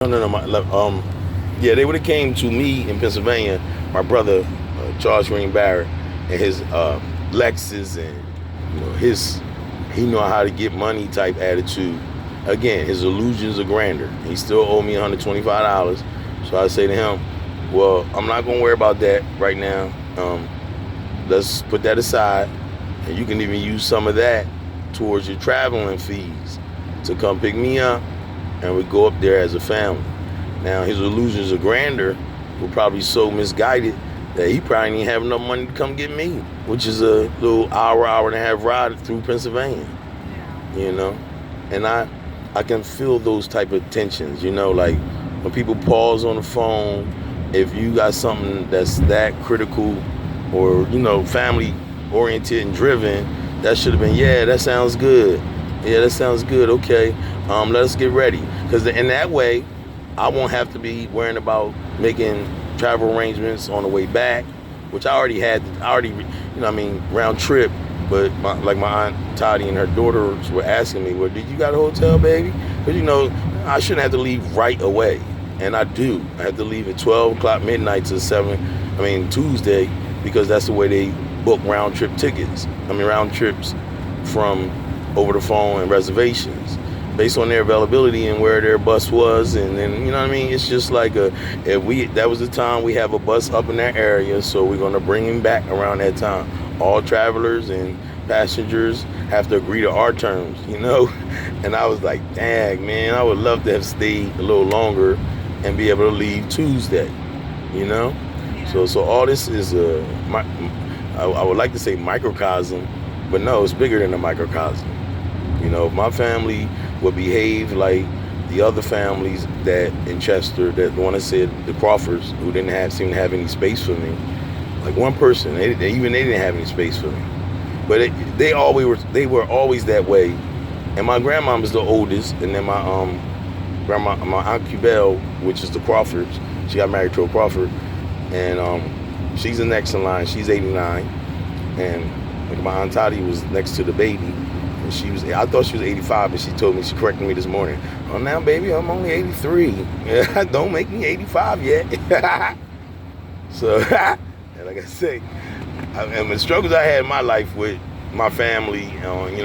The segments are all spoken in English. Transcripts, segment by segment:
No. Yeah, they would have came to me in Pennsylvania. My brother, Charles Green Barrett, and his Lexus, and his he know how to get money type attitude. Again, his illusions are grander. He still owe me $125. So I say to him, well, I'm not gonna worry about that right now. Let's put that aside, and you can even use some of that towards your traveling fees to come pick me up, and we go up there as a family. Now, his illusions of grandeur were probably so misguided that he probably didn't have enough money to come get me, which is a little hour and a half ride through Pennsylvania. And I can feel those type of tensions, like when people pause on the phone, if you got something that's that critical or, family oriented and driven, that should have been, yeah, that sounds good. Yeah, that sounds good. Okay, let us get ready. Because in that way, I won't have to be worrying about making travel arrangements on the way back, which I already had. Round trip. But my Aunt Toddy and her daughters were asking me, well, did you got a hotel, baby? Because, I shouldn't have to leave right away. And I do. I have to leave at 12 o'clock midnight to Tuesday, because that's the way they book round trip tickets. Round trips from over the phone and reservations based on their availability and where their bus was. And then, it's just like that was the time we have a bus up in that area, so we're going to bring him back around that time. All travelers and passengers have to agree to our terms, And I was like, dang, man, I would love to have stayed a little longer and be able to leave Tuesday, Yeah. So all this is I would like to say microcosm, but no, it's bigger than a microcosm. If my family would behave like the other families that in Chester, that the one that said the Crawfords, who didn't seem to have any space for me, like one person, they didn't have any space for me, but they were always that way. And my grandma was the oldest, and then my Aunt Cubell, which is the Crawfords, she got married to a Crawford, and she's the next in line. She's 89, and my Aunt Toddy was next to the baby. I thought she was 85, but she told me, she corrected me this morning. Oh, now, baby, I'm only 83. Don't make me 85 yet. So, and like I say, and the struggles I had in my life with my family,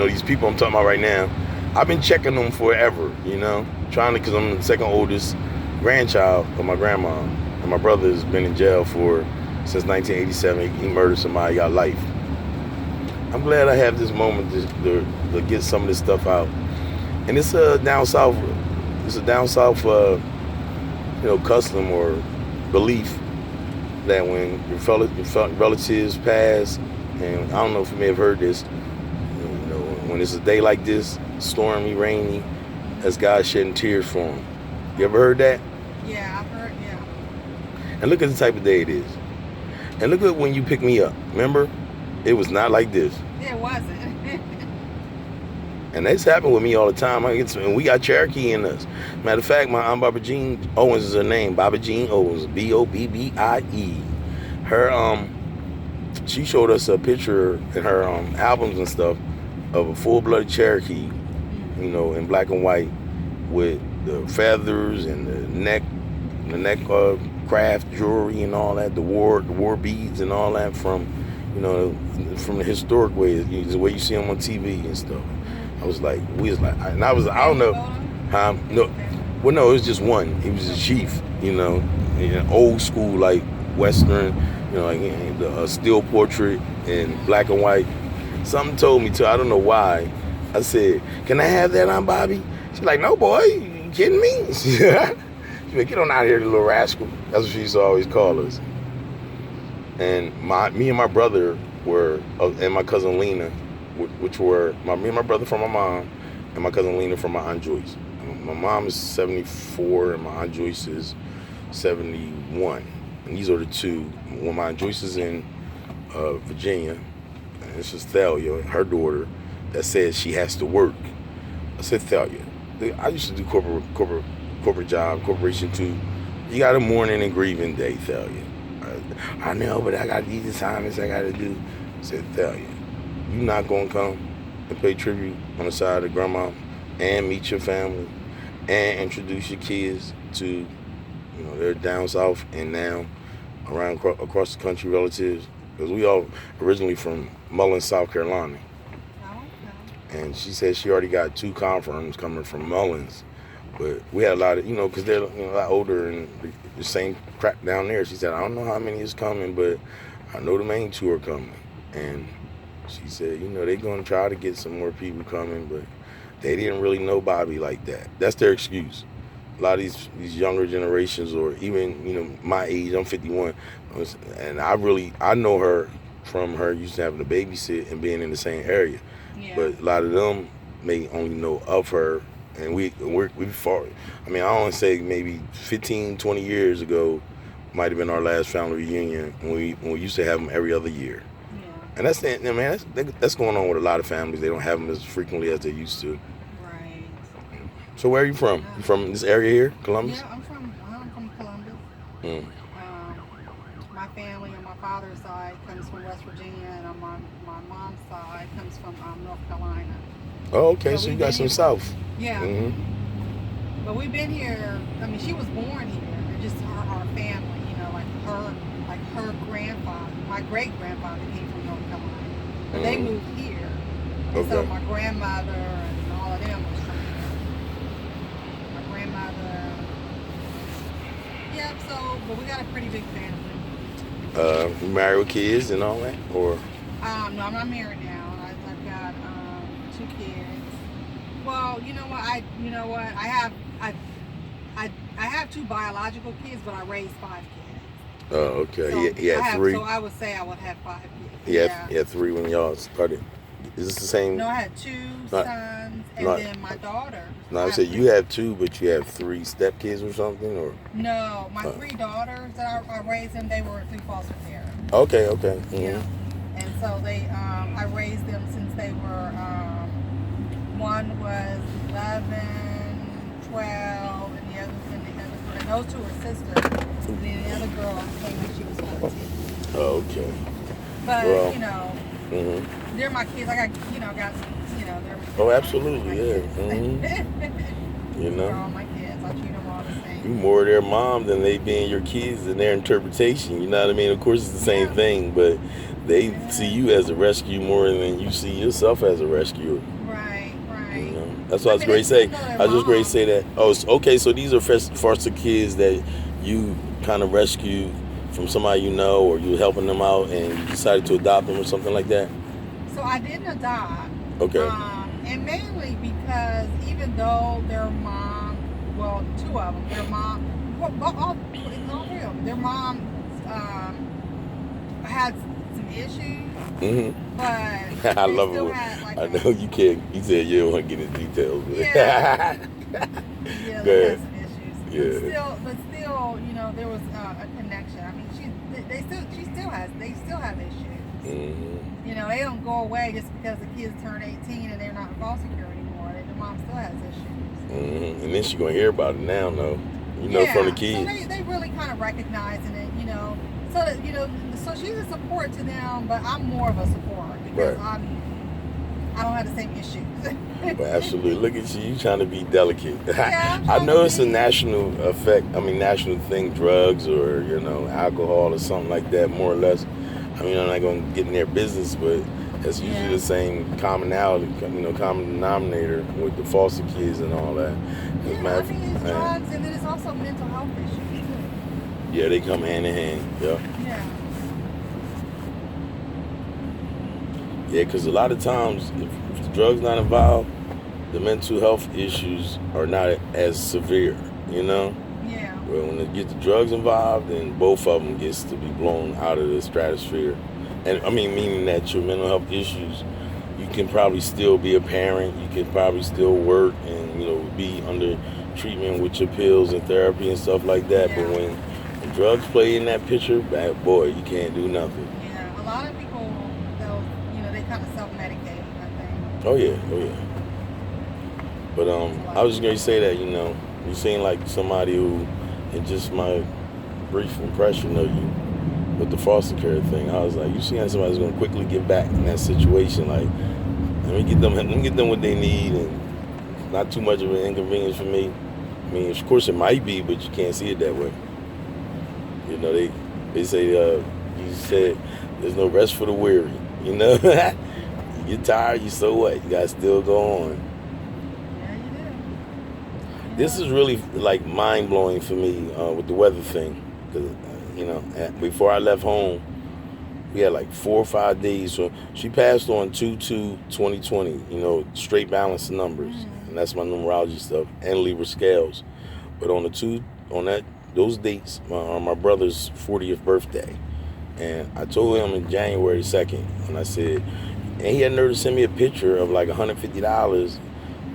these people I'm talking about right now, I've been checking them forever, because I'm the second oldest grandchild of my grandma. And my brother's been in jail since 1987. He murdered somebody, got life. I'm glad I have this moment to get some of this stuff out. And it's a down south custom or belief that when your relatives pass, and I don't know if you may have heard this, when it's a day like this, stormy, rainy, that's God shedding tears for them. You ever heard that? Yeah, I've heard, yeah. And look at the type of day it is. And look at when you pick me up. Remember? It was not like this. It wasn't. And that's happened with me all the time. And we got Cherokee in us. Matter of fact, my Aunt BOBBIE JEAN Owens is her name. BOBBIE JEAN Owens. BOBBIE. Her she showed us a picture in her albums and stuff of a full-blooded Cherokee, in black and white, with the feathers and the neck craft jewelry and all that, the war beads and all that from the historic way, the way you see them on TV and stuff. I was like, I don't know, no, well, no, it was just one. He was a chief, old school, like Western, like a steel portrait in black and white. Something told me to, I don't know why. I said, can I have that, Aunt Bobby? She's like, no, boy, you kidding me? She's like, get on out of here, you little rascal. That's what she used to always call us. And me and my brother were, and my cousin Lena, which were me and my brother from my mom, and my cousin Lena from my Aunt Joyce. My mom is 74, and my Aunt Joyce is 71. And these are the two. When my Aunt Joyce is in Virginia, and it's just Thalia, her daughter, that says she has to work. I said, Thalia, I used to do corporate job, corporation too. You got a mourning and grieving day, Thalia. I know, but I got these assignments I got to do. I said, Thalia, you not going to come and pay tribute on the side of grandma and meet your family and introduce your kids to, they're down south and now around across the country relatives. Because we all originally from Mullins, South Carolina. Oh, okay. And she said she already got 2 confirms coming from Mullins. But we had a lot of, because they're a lot older and the same crap down there. She said, I don't know how many is coming, but I know the main 2 are coming. And she said, they're going to try to get some more people coming, but they didn't really know Bobby like that. That's their excuse. A lot of these younger generations, or even, my age, I'm 51, and I know her from her used to having to babysit and being in the same area. Yeah. But a lot of them may only know of her, and we fought. I mean, I only say maybe 15, 20 years ago might have been our last family reunion when we used to have them every other year. Yeah. And that's going on with a lot of families. They don't have them as frequently as they used to. Right. So where are you from? You from this area here, Columbus? Yeah, I'm from Columbus. Mm. My family on my father's side comes from West Virginia, and on my mom's side comes from North Carolina. Oh, okay. So you we've got been some here- South. Yeah. Mm-hmm. But we've been here. I mean, she was born here. And just our family, like her grandfather, my great grandfather came from North Carolina, but they moved here. And so Okay. my grandmother and all of them was from here. My grandmother. Yep. So, but we got a pretty big family. You married with kids and all that, or? No, I'm not married now. I've got 2 kids. Well, you know what? I have 2 biological kids, but I raised 5 kids. Oh, okay. So He had 3. So I would say I would have 5 kids. He had 3 when y'all started. Is this the same? No, I had 2 sons, and then my daughter. No, I said you have 2, but you have 3 stepkids or something, or? No, my 3 daughters that I raised them, they were through foster care. Okay. Mm-hmm. Yeah. And so I raised them since they were, one was 11, 12, and those 2 were sisters. And then the other girl came when she was 14. Oh, okay. But, Mm-hmm. they're my kids. I got, they're. Oh, absolutely, yeah. Mm-hmm. They're all my kids. I treat them all the same. You more their mom than they being your kids and their interpretation. You know what I mean? Of course, it's the same thing, but they see you as a rescue more than you see yourself as a rescuer. Right. That's what I was going to say. I was just going to say that. Oh, okay. So these are foster kids that you kind of rescued from somebody or you're helping them out, and you decided to adopt them or something like that. So I didn't adopt. Okay. And mainly because even though their mom, well, 2 of them, their mom, all 3 of them, their mom had some issues. Mm-hmm. But I they love still it. had, like, I know you can't. You said you don't want to get into details. But Yeah. Go They ahead. had some issues. Yeah. But still, there was a connection. I mean, they still have issues. Mm-hmm. They don't go away just because the kids turn 18 and they're not in foster care anymore. The mom still has issues. Mm-hmm. And then she's gonna hear about it now, though. From the kids. So they really kind of recognizing it, So that so she's a support to them, but I'm more of a support because Right. I don't have the same issues. But absolutely, look at you trying to be delicate. Yeah, I'm I trying know to it's a be. national national thing, drugs or alcohol or something like that, more or less. I mean, I'm not gonna get in their business, but it's usually the same commonality, common denominator with the foster kids and all that. It's drugs, and then it's also mental health issues too. Yeah, they come hand in hand. Yeah. Yeah. Yeah, because a lot of times, if the drug's not involved, the mental health issues are not as severe, Yeah. Well, when they get the drugs involved, then both of them gets to be blown out of the stratosphere. And I mean, meaning that your mental health issues, you can probably still be a parent, you can probably still work and, be under treatment with your pills and therapy and stuff like that. Yeah. But when drugs play in that picture, bad boy, you can't do nothing. Yeah. A lot of people, they kind of self-medicate, I think. Oh yeah. But I was just gonna say that you seem like somebody who, in just my brief impression of you with the foster care thing, I was like, you seem like somebody who's gonna quickly get back in that situation. Like, let me get them what they need, and not too much of an inconvenience for me. I mean, of course it might be, but you can't see it that way. You know, they say you said there's no rest for the weary. You know, you get tired, you so what? You gotta still go on. Yeah, you do. This is really like mind blowing for me with the weather thing, because you know, before I left home, we had like 4 or 5 days. So she passed on 2/2/2020. You know, straight balance of numbers, and that's my numerology stuff and Libra scales. But on those dates are my brother's 40th birthday, and I told him in January 2nd, and I said, and he had nerve to send me a picture of like $150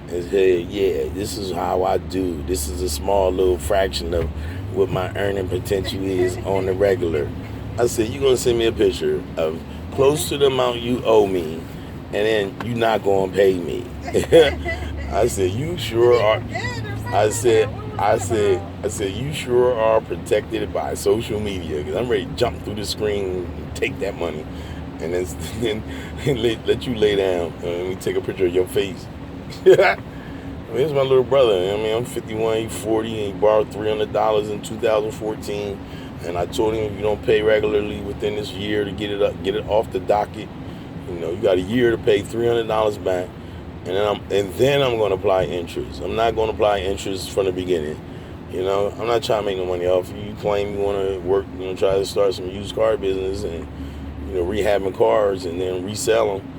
and said, yeah, this is how I do. This is a small little fraction of what my earning potential is on the regular. I said, you're going to send me a picture of close to the amount you owe me, and then you're not going to pay me. I said, you sure are. I said, you sure are protected by social media, because I'm ready to jump through the screen and take that money, and then let you lay down and we take a picture of your face. I mean, it's my little brother. I mean, I'm 51, he's 40, and he borrowed $300 in 2014. And I told him, if you don't pay regularly within this year to get it off the docket, you know, you got a year to pay $300 back, and then I'm going to apply interest. I'm not going to apply interest from the beginning. You know, I'm not trying to make no money off you. You claim you want to work, you know, try to start some used car business and, you know, rehabbing cars and then resell them.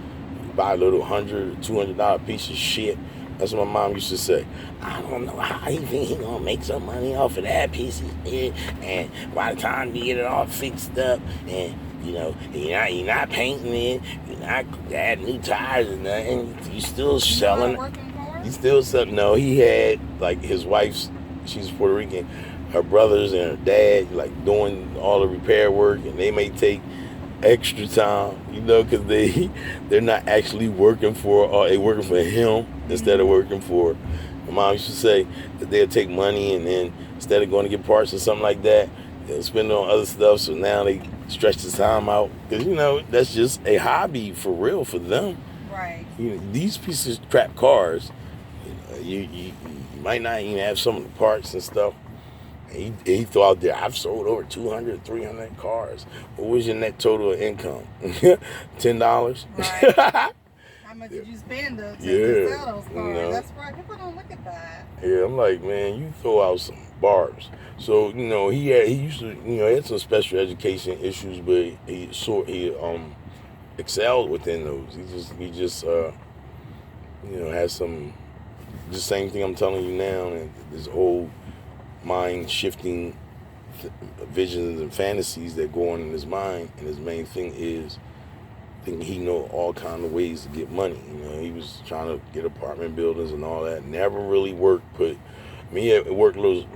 Buy a little $100 or $200 piece of shit. That's what my mom used to say. I don't know how he think he gonna make some money off of that piece of shit. And by the time you get it all fixed up, and you know you're not painting it, you're not adding new tires and nothing. You still selling. You still selling. No, he had like his wife's. She's Puerto Rican. Her brothers and her dad like doing all the repair work, and they may take extra time, you know, because they're not actually working for, or they working for him instead of working for. My mom used to say that they'll take money and then instead of going to get parts or something like that, they'll spend it on other stuff. So now they stretch the time out because, you know, that's just a hobby for real for them. Right. You know, these pieces of crap cars, you know, you might not even have some of the parts and stuff. He threw out there, I've sold over 200, 300 cars. What was your net total income? $10? Right. How much did you spend to sell those cars? You know? That's right. People don't look at that. Yeah, I'm like, man, you throw out some barbs. So, you know, he used to, you know, he had some special education issues, but he excelled within those. He just you know, has some, the same thing I'm telling you now, and this old mind shifting visions and fantasies that go on in his mind, and his main thing is thinking he know all kind of ways to get money. You know, he was trying to get apartment buildings and all that. Never really worked. He worked little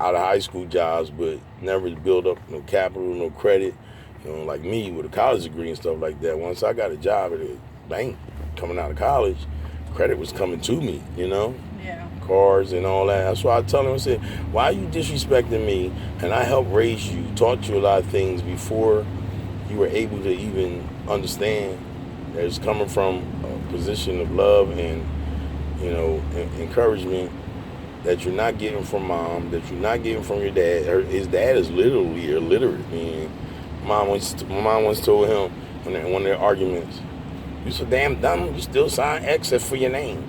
out of high school jobs, but never built up no capital, no credit. You know, like me with a college degree and stuff like that. Once I got a job at a bank coming out of college, credit was coming to me. You know. Yeah. Cars and all that. That's why I tell him, I said, why are you disrespecting me? And I helped raise you, taught you a lot of things before you were able to even understand that it's coming from a position of love and, you know, encouragement that you're not getting from mom, that you're not getting from your dad. His dad is literally illiterate. I mean, my mom once told him in one of their arguments, "You so damn dumb, you still sign X for your name."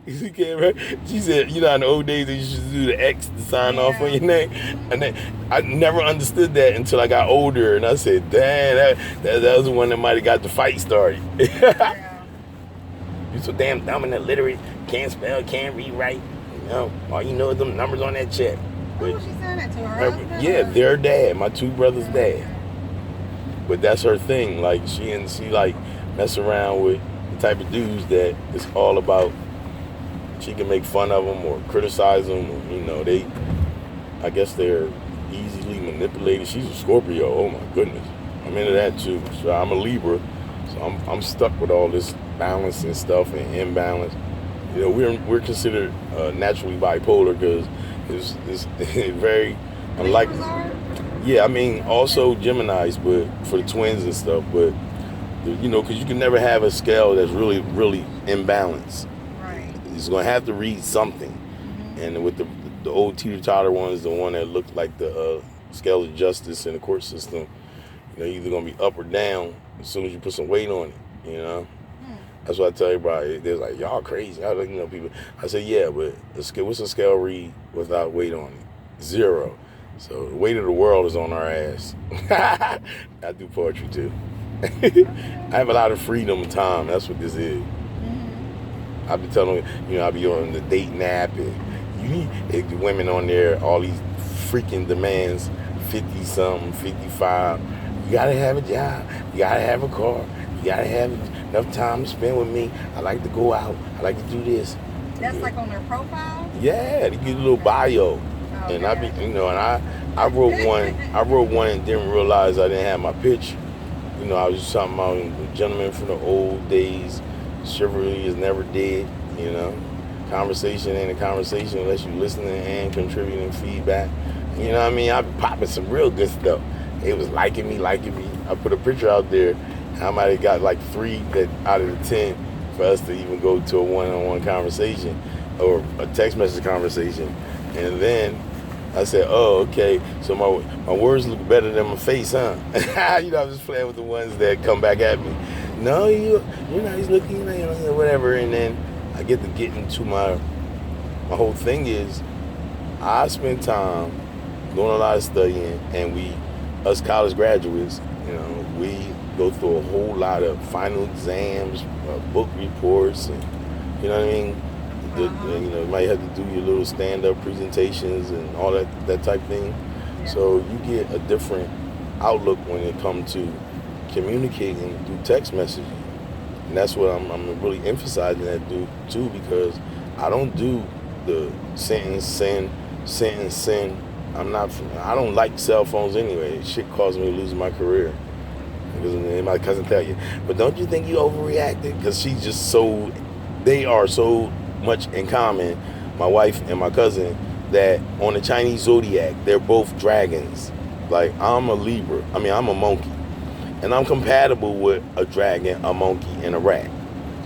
She said, you know, in the old days, they used to do the X to sign off on your name. And then I never understood that until I got older. And I said, damn, that was the one that might have got the fight started. Yeah. You so damn dumb and illiterate, can't spell, can't read right. You know, all you know is them numbers on that check. Who was she saying that to? Her husband? Yeah, their dad, my two brothers' dad. But that's her thing. Like, she like mess around with the type of dudes that it's all about. She can make fun of them or criticize them. Or, you know, I guess they're easily manipulated. She's a Scorpio. Oh my goodness, I'm into that too. So I'm a Libra. So I'm stuck with all this balance and stuff and imbalance. You know, we're considered naturally bipolar because it's very unlike. Yeah, I mean also Geminis, but for the twins and stuff. But you know, because you can never have a scale that's really, really imbalanced. Right. It's going to have to read something. and with the old teeter-totter ones, the one that looked like the scale of justice in the court system, you know, you're either gonna be up or down as soon as you put some weight on it, you know. That's what I tell everybody. They're like, y'all crazy. I like, you know, people. I said, yeah, but what's a scale read without weight on it? 0. So the weight of the world is on our ass. I do poetry too. I have a lot of freedom and time. That's what this is. I be telling you know, I be on the dating app and the women on there, all these freaking demands, 50 something, 55. You gotta have a job. You gotta have a car. You gotta have enough time to spend with me. I like to go out. I like to do this. That's like on their profile? Yeah, they get a little bio. Oh, And I be, you know, and I wrote one. I wrote one and didn't realize I didn't have my picture. You know, I was just talking about a gentleman from the old days. Chivalry is never dead. You know, conversation ain't a conversation unless you listening and contributing feedback. You know what I mean? I be popping some real good stuff. It was liking me. I put a picture out there. I might have got like 3 that out of the 10 for us to even go to a one-on-one conversation or a text message conversation. And then I said, oh, okay, so my words look better than my face, huh? You know, I was just playing with the ones that come back at me. No, you're nice looking, you know, whatever. And then I get into my whole thing is I spend time doing a lot of studying, and us college graduates, you know, we go through a whole lot of final exams, book reports, and you know what I mean? You know, you might have to do your little stand-up presentations and all that type thing. Yeah. So you get a different outlook when it comes to communicating through text messaging. And that's what I'm really emphasizing that too, because I don't do the sentence, send. I don't like cell phones anyway. Shit caused me to lose my career. Because my cousin tell you, but don't you think you overreacted? Because she's just they are so much in common, my wife and my cousin, that on the Chinese zodiac, they're both dragons. Like, I'm a Libra. I mean, I'm a monkey. And I'm compatible with a dragon, a monkey, and a rat.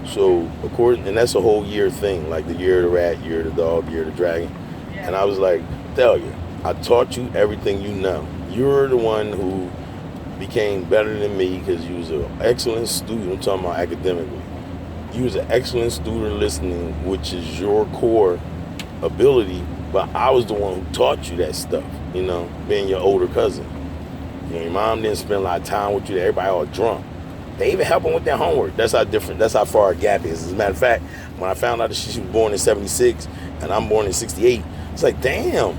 So, and that's a whole year thing, like the year of the rat, year of the dog, year of the dragon. Yeah. And I was like, tell you, I taught you everything you know. You're the one who became better than me because you was an excellent student. I'm talking about academically. You was an excellent student listening, which is your core ability, but I was the one who taught you that stuff, you know, being your older cousin. You know, your mom didn't spend a lot of time with you. Everybody all drunk. They even help them with their homework. That's how far our gap is. As a matter of fact, when I found out that she was born in 76 and I'm born in 68, it's like, damn,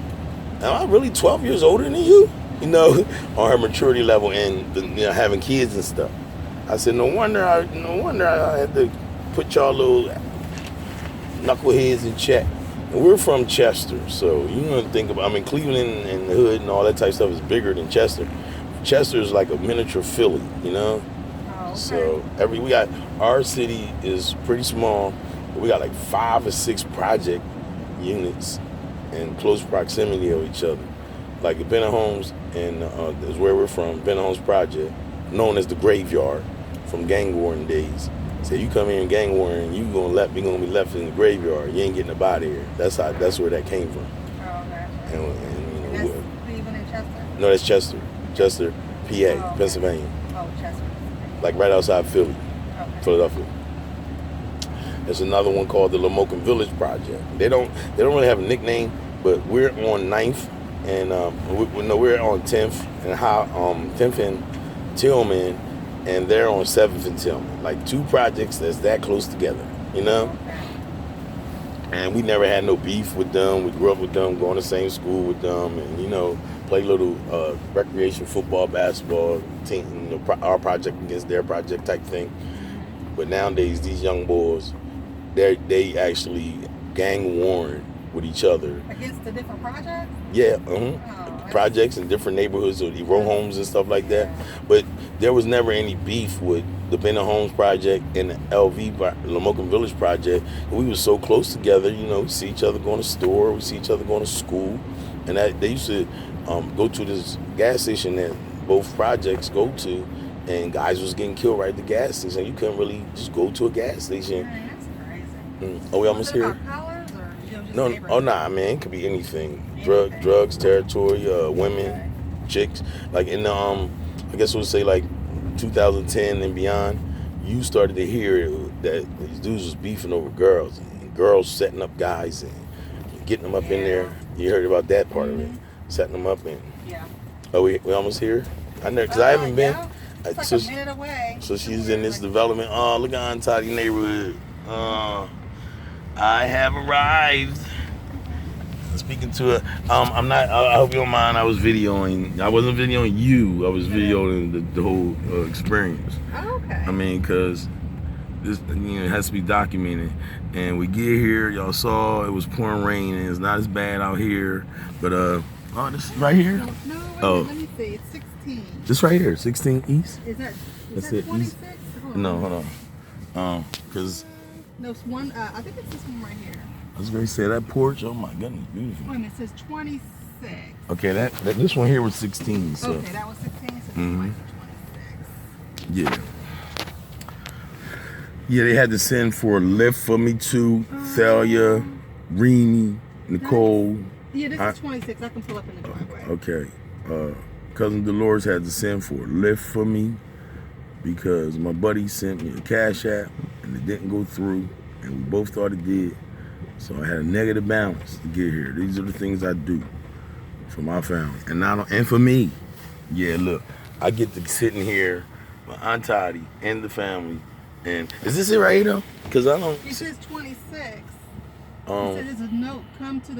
am I really 12 years older than you? You know, on her maturity level and, you know, having kids and stuff. I said, no wonder I had to put y'all little knuckleheads in check. And we're from Chester, so you know, think about, I mean, Cleveland and the hood and all that type of stuff is bigger than Chester. Chester is like a miniature Philly, you know? Oh, okay. So our city is pretty small, but we got like 5 or 6 project units in close proximity of each other. Like the Benner Homes, and is where we're from, Benner Homes Project, known as the Graveyard from gang warring days. So you come here in gang warring, you're gonna be left in the graveyard. You ain't getting up out of here. That's where that came from. Oh, okay. And you know, that's Cleveland and Chester? No, that's Chester, PA, okay. Pennsylvania. Oh, Chester. Like right outside Philly, okay. Philadelphia. There's another one called the Lamokan Village Project. They don't really have a nickname, but we're on 9th and we're on 10th and 10th and Tillman, and they're on 7th and Tillman. Like 2 projects that's that close together, you know? Okay. And we never had no beef with them. We grew up with them, going to the same school with them, and, you know, play little recreation football, basketball, team, you know, our project against their project type thing. But nowadays, these young boys, they actually gang warring with each other. Against the different projects? Yeah, projects in different neighborhoods or the row homes and stuff like that. But there was never any beef with the Benner Homes Project and the Lamokan Village Project. We were so close together, you know, we see each other going to store, we see each other going to school. And they used to go to this gas station that both projects go to, and guys was getting killed right at the gas station. You couldn't really just go to a gas station. Man, that's crazy. Oh, we almost here? About colors, or No, neighborhood? oh nah, man, it could be anything. Anything. Drugs, territory, women, Okay. chicks. Like in the I guess we'll say like 2010 and beyond, you started to hear that these dudes was beefing over girls, and girls setting up guys and getting them up in there. You heard about that part of it, setting them up and. Yeah. Oh, we almost here. I know because I haven't been. Yeah. It's like So, a minute away. so she's in this development. Oh, look at untidy neighborhood. I have arrived. Speaking to her, I'm not. I hope you don't mind. I was videoing. I wasn't videoing you. I was videoing the whole experience. Oh, okay. I mean, cause this it has to be documented. And we get here, y'all saw it was pouring rain, and it's not as bad out here. But oh, this is right here. No, wait a Oh. minute, let me see. It's 16. This right here, 16 East. Is that That's that it, 26? No, hold on. Cause No, it's one. I think it's this one right here. I was gonna say that porch. Oh my goodness, beautiful. Wait a minute, it says 26. Okay, that this one here was 16. So Okay, that was 16, so this Mhm. might be 26. yeah. Yeah, they had to send for a lift for me too. Thalia, Reenie, Nicole. Yeah, this is 26. I can pull up in the driveway. Okay. Cousin Dolores had to send for a lift for me because my buddy sent me a cash app and it didn't go through, and we both thought it did. So I had a negative balance to get here. These are the things I do for my family, and for me. Yeah, look, I get to sit in here, my Aunt Toddy and the family. And is this it right here though? Cause I don't. It says 26. It Um. says there's a note. Come to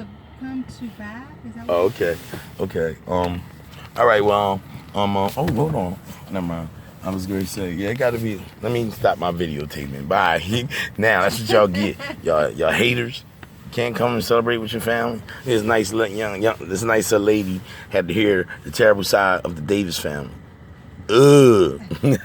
back. Is that what Oh, okay. Okay. All right. Well. Oh, hold on. Never mind. I was going to say, yeah, it got to be. Let me stop my videotaping. Bye. Now that's what y'all get. Y'all haters. Can't come and celebrate with your family. This nice this nice lady had to hear the terrible side of the Davis family. Ugh.